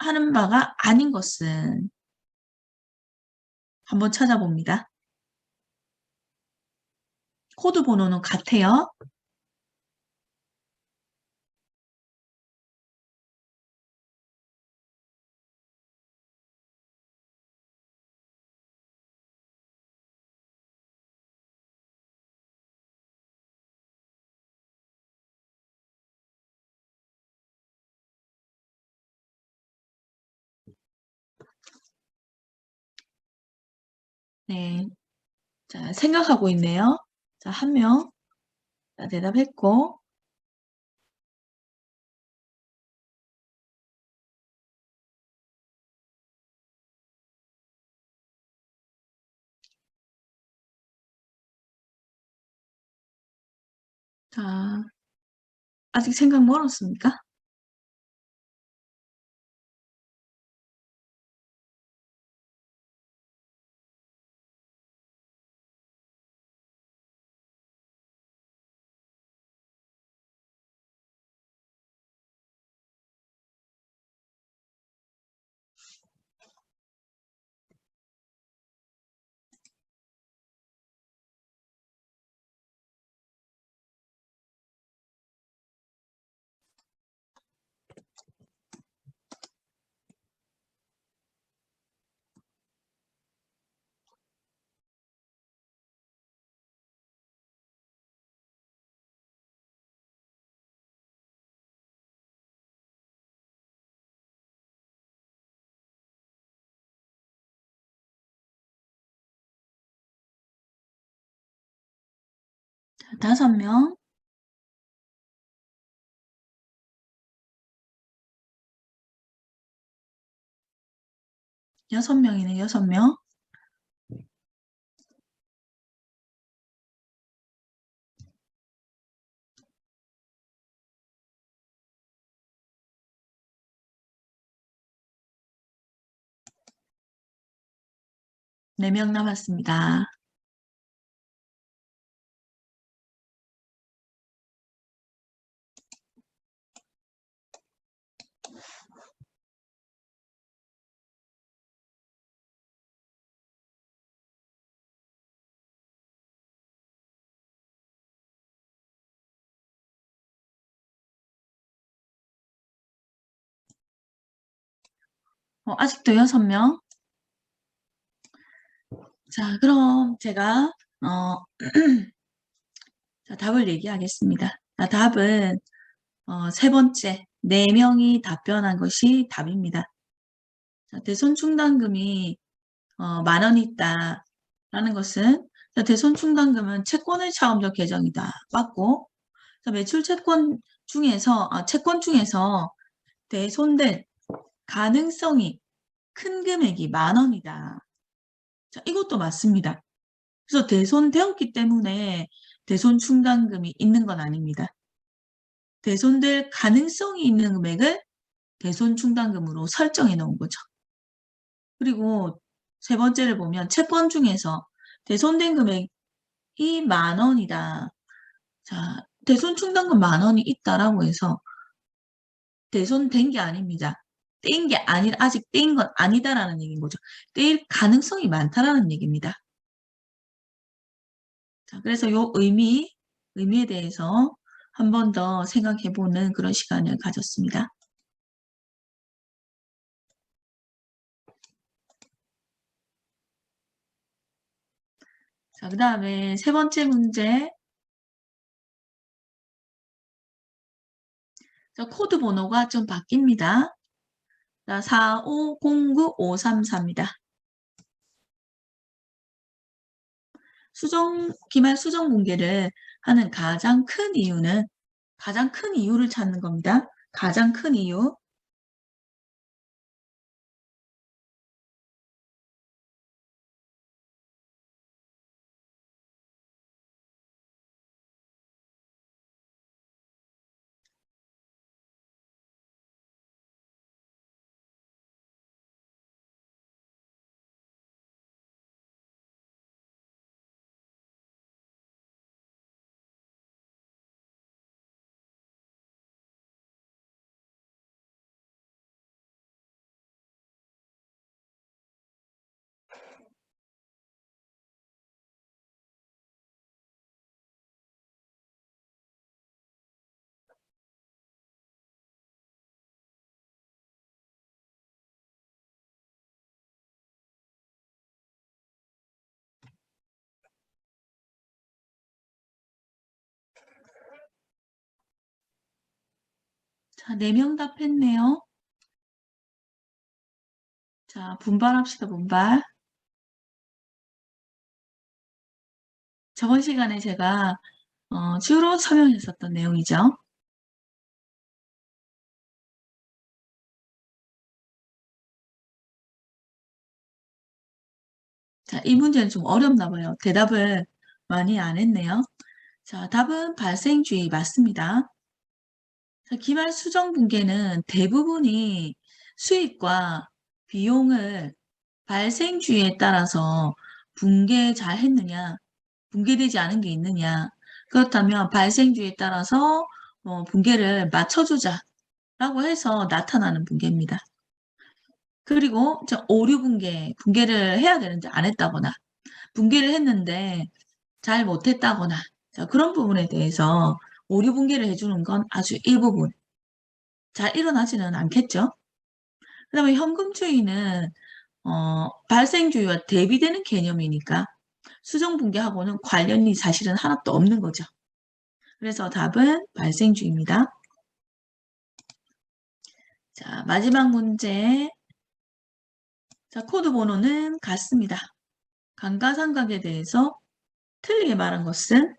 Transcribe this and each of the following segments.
하는 바가 아닌 것은 한번 찾아봅니다. 코드 번호는 같아요. 네. 자, 생각하고 있네요. 자, 한 명. 자, 대답했고. 자, 아직 생각 멀었습니까? 자, 5명. 6명이네, 6명. 네 명 남았습니다. 아직도 6명. 자, 그럼 제가, 자, 답을 얘기하겠습니다. 자, 답은, 세 번째, 4명이 답변한 것이 답입니다. 자, 대손 충당금이, 10,000원이 있다라는 것은, 자, 대손 충당금은 채권의 차감적 계정이다. 맞고, 자, 매출 채권 중에서 대손될 가능성이 큰 금액이 10,000원이다. 자, 이것도 맞습니다. 그래서 대손되었기 때문에 대손 충당금이 있는 건 아닙니다. 대손될 가능성이 있는 금액을 대손 충당금으로 설정해 놓은 거죠. 그리고 세 번째를 보면 채권 중에서 대손된 금액이 10,000원이다. 자, 대손 충당금 10,000원이 있다라고 해서 대손된 게 아닙니다. 떼인 게 아니라 아직 떼인 건 아니다라는 얘기인 거죠. 떼일 가능성이 많다라는 얘기입니다. 자, 그래서 요 의미에 대해서 한 번 더 생각해보는 그런 시간을 가졌습니다. 자, 그 다음에 세 번째 문제. 자, 코드 번호가 좀 바뀝니다. 자, 4509534입니다. 기말 수정 공개를 하는 가장 큰 이유를 찾는 겁니다. 가장 큰 이유. 자, 4명 답했네요. 자, 분발합시다, 분발. 저번 시간에 제가 주로 설명했었던 내용이죠. 자, 이 문제는 좀 어렵나 봐요. 대답을 많이 안 했네요. 자, 답은 발생주의 맞습니다. 자, 기말 수정 붕괴는 대부분이 수익과 비용을 발생주의에 따라서 붕괴 잘 했느냐, 붕괴되지 않은 게 있느냐. 그렇다면 발생주의에 따라서 붕괴를 맞춰주자라고 해서 나타나는 붕괴입니다. 그리고 오류 붕괴를 해야 되는데 안 했다거나 붕괴를 했는데 잘 못했다거나 자, 그런 부분에 대해서 오류 붕괴를 해주는 건 아주 일부분. 잘 일어나지는 않겠죠. 그 다음에 현금주의는 발생주의와 대비되는 개념이니까 수정붕괴하고는 관련이 사실은 하나도 없는 거죠. 그래서 답은 발생주의입니다. 자, 마지막 문제. 자, 코드 번호는 같습니다. 감가상각에 대해서 틀리게 말한 것은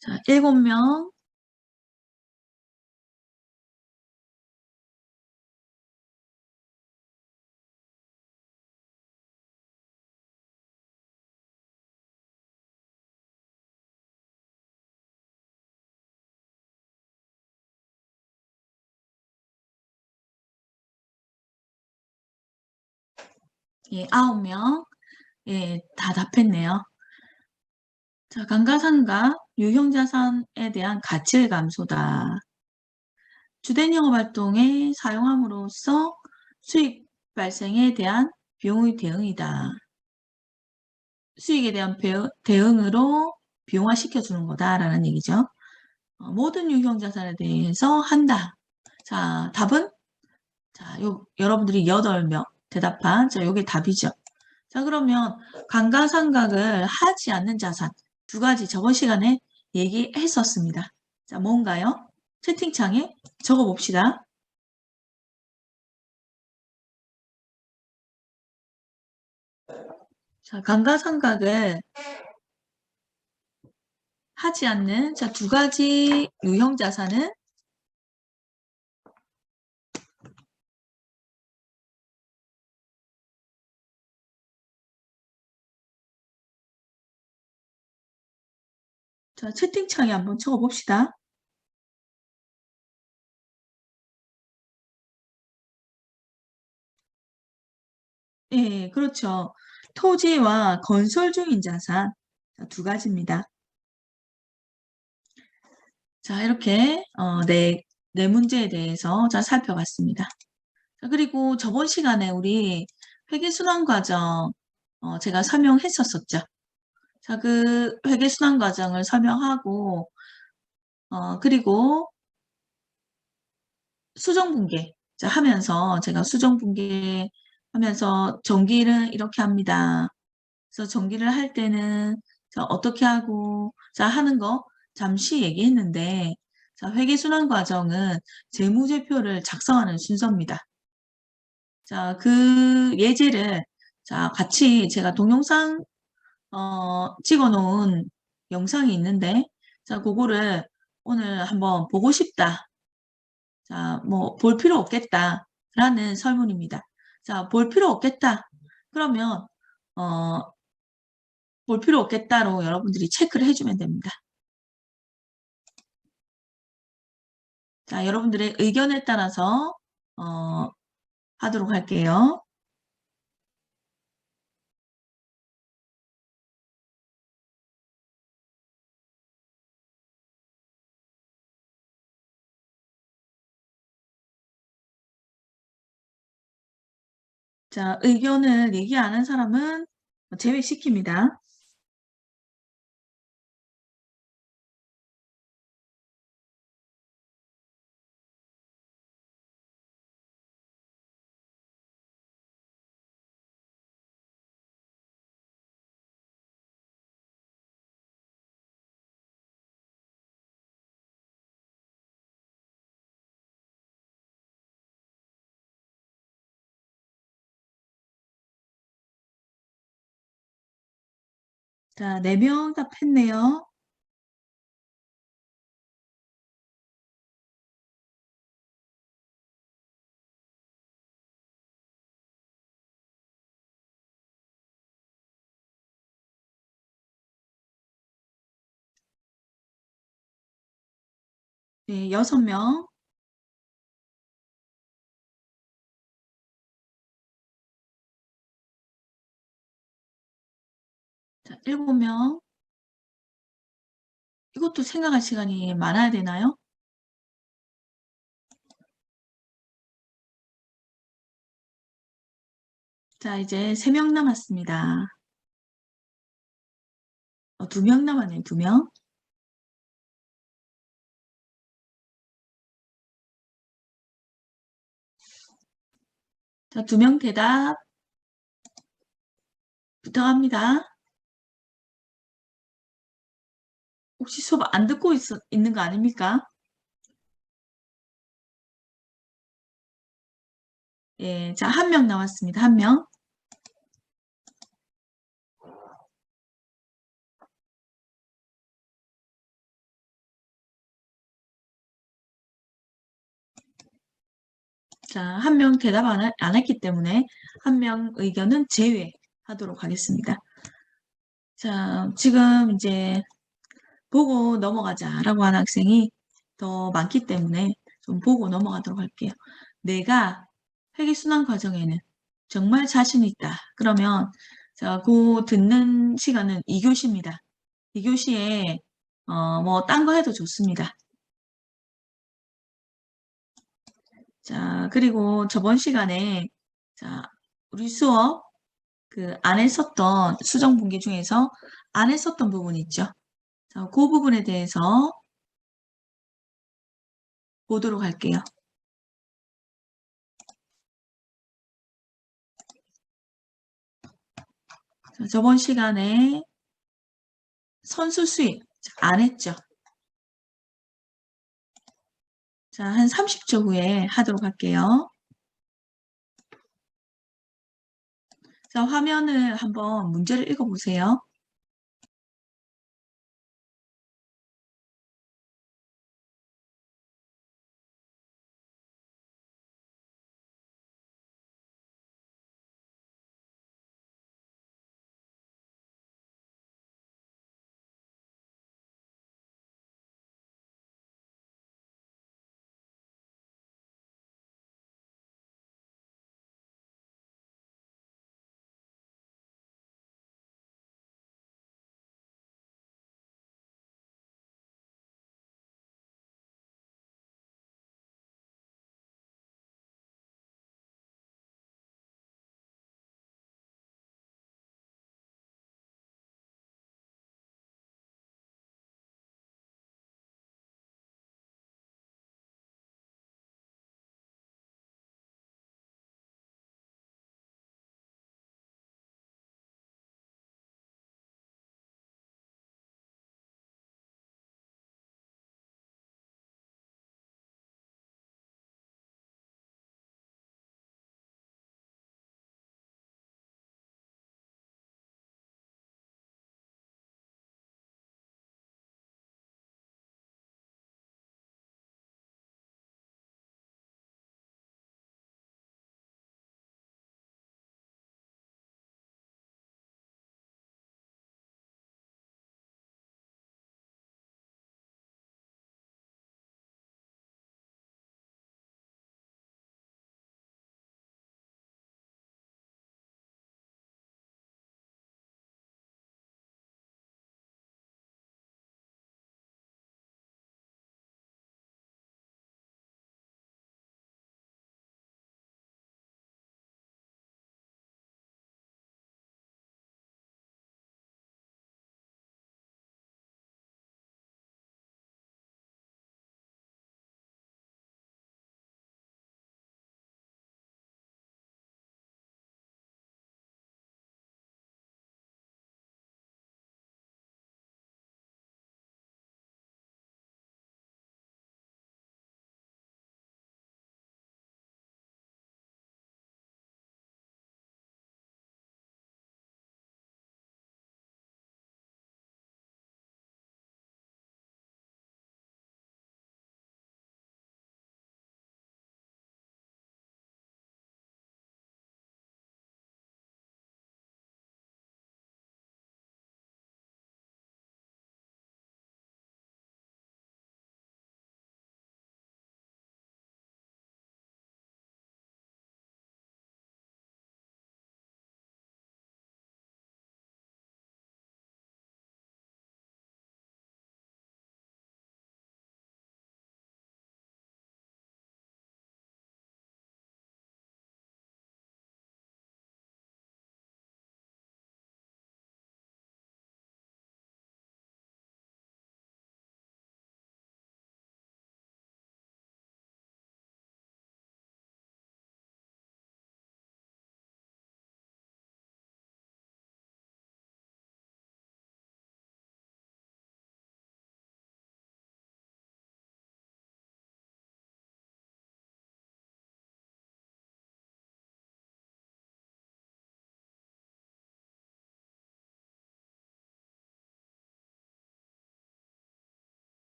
자, 7명. 예, 9명. 예, 다 답했네요. 자, 감가상각, 유형자산에 대한 가치의 감소다. 주된 영업활동에 사용함으로써 수익 발생에 대한 비용의 대응이다. 수익에 대한 대응으로 비용화시켜주는 거다라는 얘기죠. 모든 유형자산에 대해서 한다. 자, 답은? 자, 여러분들이 8명 대답한, 자, 요게 답이죠. 자, 그러면 감가상각을 하지 않는 자산 2가지 저번 시간에 얘기했었습니다. 자, 뭔가요? 채팅창에 적어봅시다. 자, 감가상각을 하지 않는 자, 2가지 유형 자산은 자, 채팅창에 한번 적어봅시다. 예, 그렇죠. 토지와 건설 중인 자산 자, 2가지입니다. 자, 이렇게 네 문제에 대해서 자, 살펴봤습니다. 자, 그리고 저번 시간에 우리 회계순환 과정 제가 설명했었었죠. 자, 그 회계순환 과정을 설명하고 그리고 수정분계 자, 하면서 제가 수정분계 하면서 전기를 이렇게 합니다. 그래서 전기를 할 때는 자, 어떻게 하고 자 하는 거 잠시 얘기했는데 자, 회계순환 과정은 재무제표를 작성하는 순서입니다. 자, 그 예제를 자, 같이 제가 동영상 찍어 놓은 영상이 있는데 자, 그거를 오늘 한번 보고 싶다. 자, 뭐 볼 필요 없겠다. 라는 설문입니다. 자, 볼 필요 없겠다. 그러면 볼 필요 없겠다로 여러분들이 체크를 해주면 됩니다. 자, 여러분들의 의견에 따라서 하도록 할게요. 자, 의견을 얘기 안 한 사람은 제외시킵니다. 자, 4명 답했네요. 네, 6명. 자, 7명. 이것도 생각할 시간이 많아야 되나요? 자, 이제 3명 남았습니다. 2명 남았네요, 2명. 자, 2명 대답 부탁합니다. 혹시 수업 안 듣고 있는 거 아닙니까? 예, 자, 1명 남았습니다. 1명. 자, 1명 대답 안 했기 때문에 1명 의견은 제외하도록 하겠습니다. 자, 지금 이제 보고 넘어가자라고 하는 학생이 더 많기 때문에 좀 보고 넘어가도록 할게요. 내가 회계순환 과정에는 정말 자신 있다. 그러면 자, 그 듣는 시간은 2교시입니다. 2교시에 뭐 딴 거 해도 좋습니다. 자, 그리고 저번 시간에 자, 우리 수업 그 안에 썼던 수정 분기 중에서 안에 썼던 부분 있죠. 자, 그 부분에 대해서 보도록 할게요. 자, 저번 시간에 선수 수입 안 했죠. 자, 한 30초 후에 하도록 할게요. 자, 화면을 한번 문제를 읽어보세요.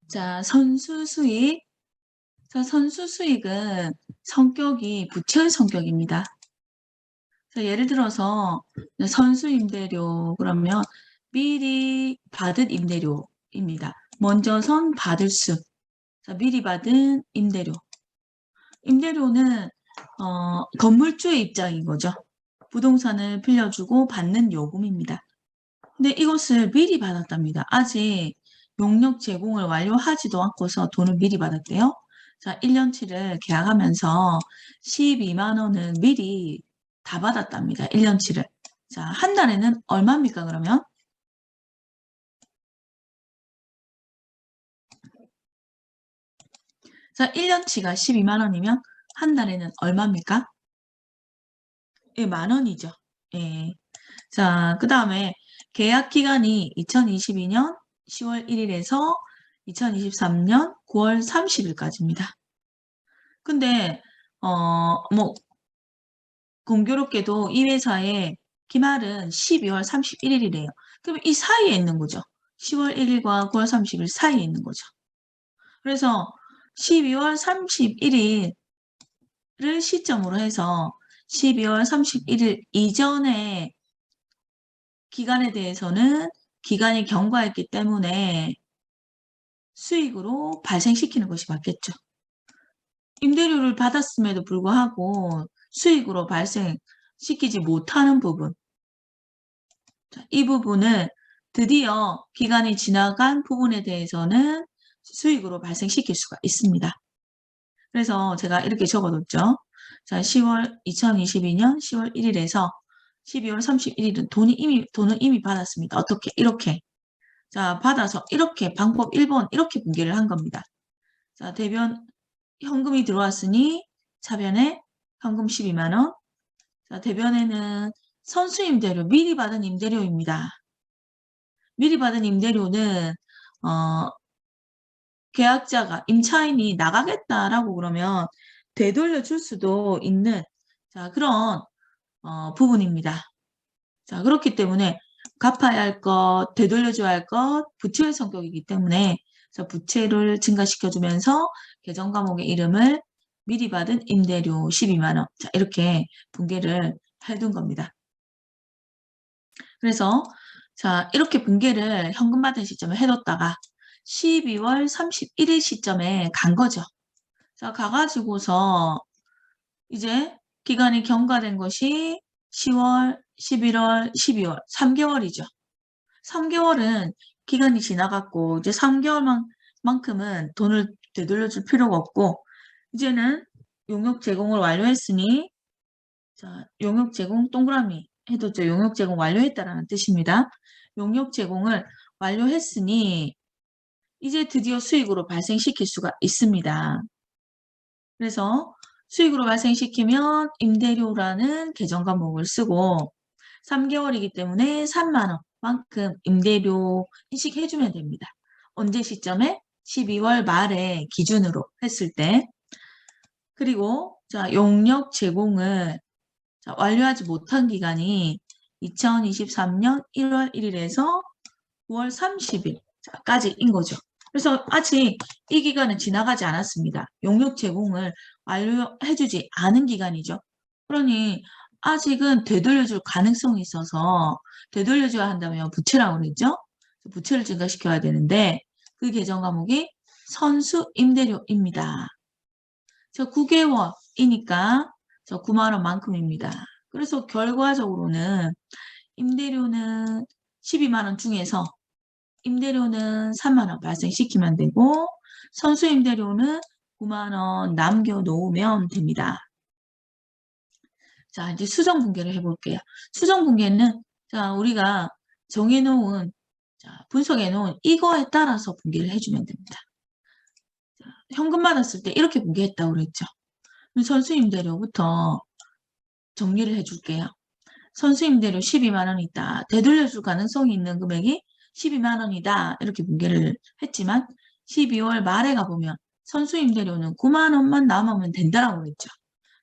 자, 선수 수익. 자, 선수 수익은 성격이 부채의 성격입니다. 자, 예를 들어서 선수 임대료 그러면 미리 받은 임대료입니다. 먼저 선 받을 수. 자, 미리 받은 임대료. 임대료는 건물주의 입장인 거죠. 부동산을 빌려주고 받는 요금입니다. 근데 이것을 미리 받았답니다. 아직 용역 제공을 완료하지도 않고서 돈을 미리 받았대요. 자, 1년치를 계약하면서 12만 원은 미리 다 받았답니다. 1년치를. 자, 한 달에는 얼마입니까, 그러면? 자, 1년치가 12만 원이면 한 달에는 얼마입니까? 예, 만 원이죠. 예. 자, 그 다음에 계약 기간이 2022년 10월 1일에서 2023년 9월 30일까지입니다. 근데 뭐 공교롭게도 이 회사의 기말은 12월 31일이래요. 그럼 이 사이에 있는 거죠. 10월 1일과 9월 30일 사이에 있는 거죠. 그래서 12월 31일을 시점으로 해서 12월 31일 이전에 기간에 대해서는 기간이 경과했기 때문에 수익으로 발생시키는 것이 맞겠죠. 임대료를 받았음에도 불구하고 수익으로 발생시키지 못하는 부분. 이 부분을 드디어 기간이 지나간 부분에 대해서는 수익으로 발생시킬 수가 있습니다. 그래서 제가 이렇게 적어뒀죠. 자, 2022년 10월 1일에서 12월 31일은 돈을 이미 받았습니다. 어떻게? 이렇게. 자, 받아서 이렇게 방법 1번 이렇게 분기를 한 겁니다. 자, 대변 현금이 들어왔으니 차변에 현금 12만 원. 자, 대변에는 선수 임대료, 미리 받은 임대료입니다. 미리 받은 임대료는 계약자가 임차인이 나가겠다라고 그러면 되돌려 줄 수도 있는 자, 그런 부분입니다. 자, 그렇기 때문에 갚아야 할 것, 되돌려줘야 할 것, 부채의 성격이기 때문에 부채를 증가시켜주면서 계정 과목의 이름을 미리 받은 임대료 12만 원. 자, 이렇게 분계를 해둔 겁니다. 그래서 자, 이렇게 분계를 현금 받은 시점에 해뒀다가 12월 31일 시점에 간 거죠. 자, 가가지고서 이제 기간이 경과된 것이 10월, 11월, 12월, 3개월이죠. 3개월은 기간이 지나갔고 이제 3개월만큼은 돈을 되돌려 줄 필요가 없고 이제는 용역 제공을 완료했으니 자, 용역 제공 동그라미 해뒀죠. 용역 제공 완료했다라는 뜻입니다. 용역 제공을 완료했으니 이제 드디어 수익으로 발생시킬 수가 있습니다. 그래서 수익으로 발생시키면 임대료라는 계정 과목을 쓰고 3개월이기 때문에 3만 원만큼 임대료 인식해주면 됩니다. 언제 시점에? 12월 말에 기준으로 했을 때. 그리고 자, 용역 제공을 자, 완료하지 못한 기간이 2023년 1월 1일에서 9월 30일까지인 거죠. 그래서 아직 이 기간은 지나가지 않았습니다. 용역 제공을 완료해주지 않은 기간이죠. 그러니 아직은 되돌려줄 가능성이 있어서 되돌려줘야 한다면 부채라고 그랬죠. 부채를 증가시켜야 되는데 그 계정 과목이 선수 임대료입니다. 저 9개월이니까 저 9만 원만큼입니다. 그래서 결과적으로는 임대료는 12만 원 중에서 임대료는 3만 원 발생시키면 되고 선수 임대료는 9만 원 남겨놓으면 됩니다. 자, 이제 수정 분계를 해볼게요. 수정 분계는 자, 우리가 정해놓은 자, 분석해놓은 이거에 따라서 분계를 해주면 됩니다. 자, 현금 받았을 때 이렇게 분계했다고 그랬죠. 선수 임대료부터 정리를 해줄게요. 선수 임대료 12만 원이다. 되돌려줄 가능성이 있는 금액이 12만 원이다. 이렇게 분계를 했지만 12월 말에 가보면 선수 임대료는 9만 원만 남으면 된다라고 그랬죠.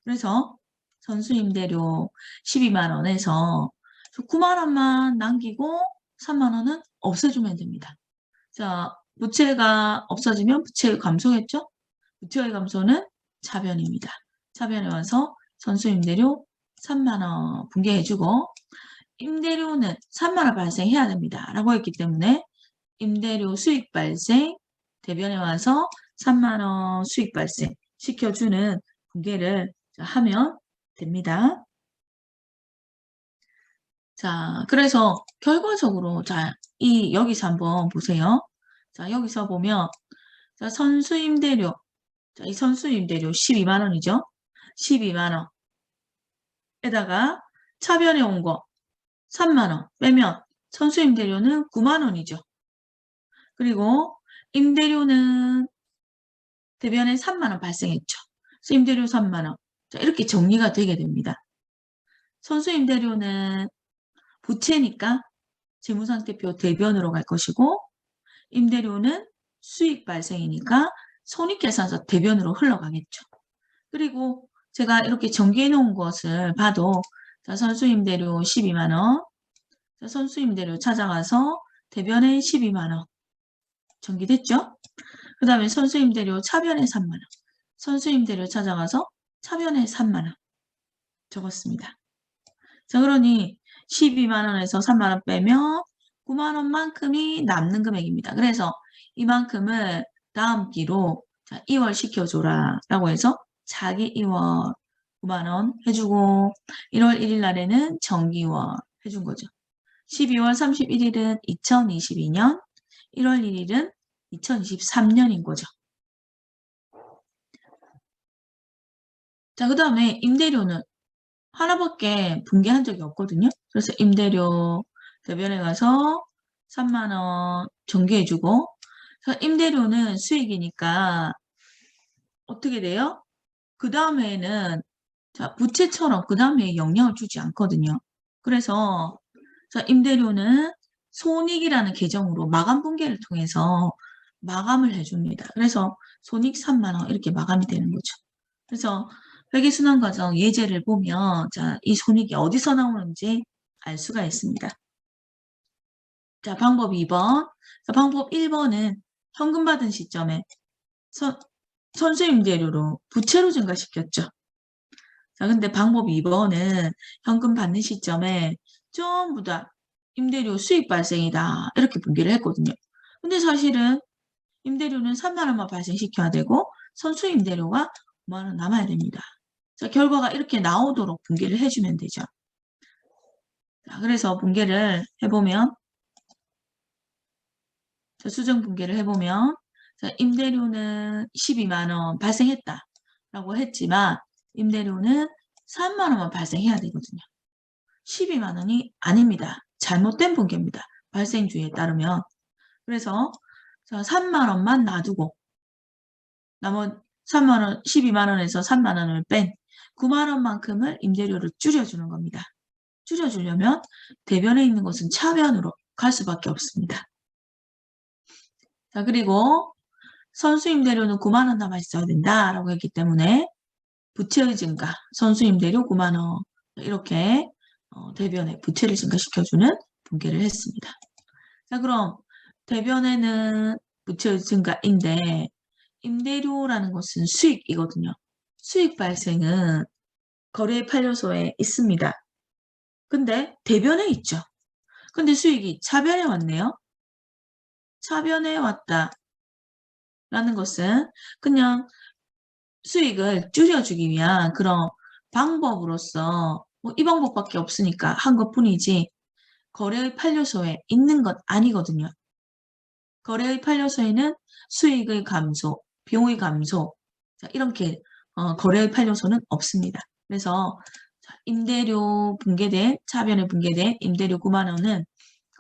그래서 선수 임대료 12만 원에서 9만 원만 남기고 3만 원은 없애주면 됩니다. 자, 부채가 없어지면 부채의 감소겠죠? 부채의 감소는 차변입니다. 차변에 와서 선수 임대료 3만 원 분개해주고 임대료는 3만 원 발생해야 됩니다. 라고 했기 때문에 임대료 수익 발생 대변에 와서 3만 원 수익 발생 시켜주는 분개를 하면 됩니다. 자, 그래서 결과적으로 자, 여기서 한번 보세요. 자, 여기서 보면 자, 선수 임대료 자, 이 선수 임대료 12만 원이죠. 12만 원에다가 차변에 온 거 3만 원 빼면 선수 임대료는 9만 원이죠. 그리고 임대료는 대변에 3만 원 발생했죠. 그래서 임대료 3만 원. 자, 이렇게 정리가 되게 됩니다. 선수 임대료는 부채니까 재무상태표 대변으로 갈 것이고 임대료는 수익 발생이니까 손익계산서 대변으로 흘러가겠죠. 그리고 제가 이렇게 정리해 놓은 것을 봐도 자, 선수임대료 12만 원, 자, 선수임대료 찾아가서 대변에 12만 원 정리됐죠? 그 다음에 선수임대료 차변에 3만 원, 선수임대료 찾아가서 차변에 3만 원 적었습니다. 자, 그러니 12만 원에서 3만 원 빼면 9만 원만큼이 남는 금액입니다. 그래서 이만큼을 다음 기로 자, 2월 시켜줘라 라고 해서 자기 2월 9만 원 해주고 1월 1일 날에는 정기 2월 해준 거죠. 12월 31일은 2022년, 1월 1일은 2023년인 거죠. 자, 그 다음에 임대료는 하나밖에 분개한 적이 없거든요. 그래서 임대료 대변에 가서 3만 원 정기해주고 임대료는 수익이니까 어떻게 돼요? 그 다음에는 자, 부채처럼 그 다음에 영향을 주지 않거든요. 그래서 자, 임대료는 손익이라는 계정으로 마감 분개를 통해서 마감을 해줍니다. 그래서 손익 3만 원 이렇게 마감이 되는 거죠. 그래서 회계순환과정 예제를 보면 자, 이 손익이 어디서 나오는지 알 수가 있습니다. 자, 방법 2번. 자, 방법 1번은 현금 받은 시점에 선수 임대료로 부채로 증가시켰죠. 자, 근데 방법 2번은 현금 받는 시점에 전부 다 임대료 수익 발생이다. 이렇게 분기를 했거든요. 근데 사실은 임대료는 3만 원만 발생시켜야 되고 선수 임대료가 5만 원 남아야 됩니다. 자, 결과가 이렇게 나오도록 분기를 해주면 되죠. 자, 그래서 분기를 해보면 자, 수정 분기를 해보면 자, 임대료는 12만 원 발생했다. 라고 했지만 임대료는 3만 원만 발생해야 되거든요. 12만 원이 아닙니다. 잘못된 분기입니다. 발생주의에 따르면. 그래서 자, 3만 원만 놔두고 나머지 3만 원, 12만 원에서 3만 원을 뺀 9만 원만큼을 임대료를 줄여주는 겁니다. 줄여주려면 대변에 있는 것은 차변으로 갈 수밖에 없습니다. 자, 그리고 선수 임대료는 9만 원 남아 있어야 된다라고 했기 때문에 부채의 증가, 선수 임대료 9만 원 이렇게 대변에 부채를 증가시켜주는 분개를 했습니다. 자, 그럼 대변에는 부채의 증가인데 임대료라는 것은 수익이거든요. 수익 발생은 거래 판례소에 있습니다. 근데 대변에 있죠. 근데 수익이 차변에 왔네요. 차변에 왔다. 라는 것은 그냥 수익을 줄여주기 위한 그런 방법으로서 뭐 이 방법밖에 없으니까 한 것뿐이지 거래의 판례소에 있는 것 아니거든요. 거래의 판례소에는 수익의 감소, 비용의 감소 이렇게 거래의 판례소는 없습니다. 그래서 임대료 분개된 차변에 분개된 임대료 9만 원은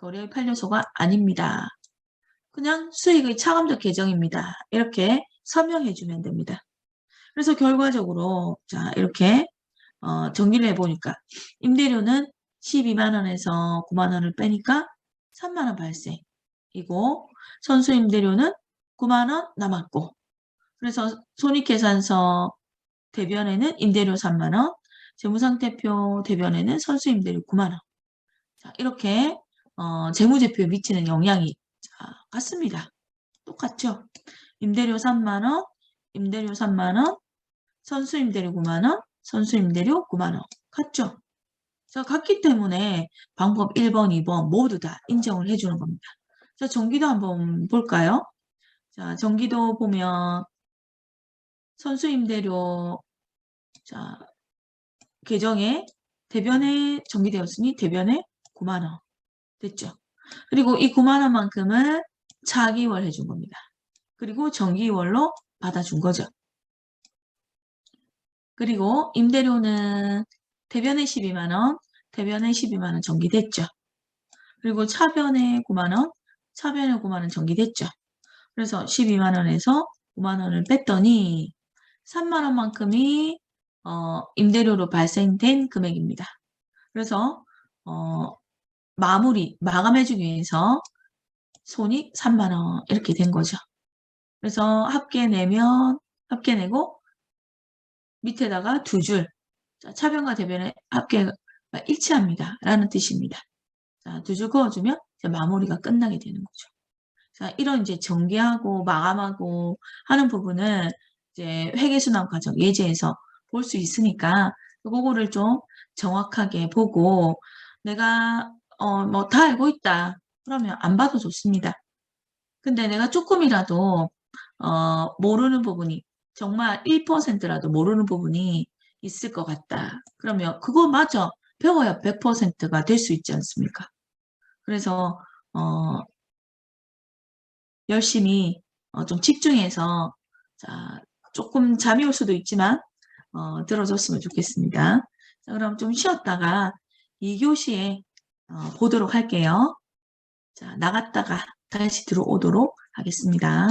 거래의 판례소가 아닙니다. 그냥 수익의 차감적 계정입니다. 이렇게 설명해 주면 됩니다. 그래서 결과적으로 자 이렇게 정리를 해보니까 임대료는 12만 원에서 9만 원을 빼니까 3만 원 발생이고 선수 임대료는 9만 원 남았고 그래서 손익계산서 대변에는 임대료 3만 원, 재무상태표 대변에는 선수 임대료 9만 원. 자, 이렇게 재무제표에 미치는 영향이 같습니다. 똑같죠? 임대료 3만 원, 임대료 3만 원, 선수 임대료 9만 원, 선수 임대료 9만 원. 같죠? 자, 같기 때문에 방법 1번, 2번 모두 다 인정을 해주는 겁니다. 자, 전기도 한번 볼까요? 자, 전기도 보면 선수 임대료, 자, 계정에 대변에 전기되었으니 대변에 9만 원. 됐죠? 그리고 이 9만 원만큼은 차기월 해준 겁니다. 그리고 정기월로 받아준 거죠. 그리고 임대료는 대변에 12만 원, 대변에 12만 원 전기됐죠. 그리고 차변에 9만 원, 차변에 9만 원 전기됐죠. 그래서 12만 원에서 9만 원을 뺐더니 3만 원만큼이 임대료로 발생된 금액입니다. 그래서 마감해주기 위해서 손익 3만 원 이렇게 된 거죠. 그래서 합계 내고 밑에다가 두 줄, 차변과 대변의 합계가 일치합니다. 라는 뜻입니다. 자, 두 줄 그어주면 이제 마무리가 끝나게 되는 거죠. 자, 이런 이제 전개하고 마감하고 하는 부분은 이제 회계순환 과정 예제에서 볼 수 있으니까 그거를 좀 정확하게 보고 내가 뭐 다 알고 있다. 그러면 안 봐도 좋습니다. 근데 내가 조금이라도 모르는 부분이 정말 1%라도 모르는 부분이 있을 것 같다. 그러면 그거 마저 배워야 100%가 될 수 있지 않습니까? 그래서 열심히 좀 집중해서 자, 조금 잠이 올 수도 있지만 들어줬으면 좋겠습니다. 자, 그럼 좀 쉬었다가 2교시에 보도록 할게요. 자, 나갔다가 다시 들어오도록 하겠습니다.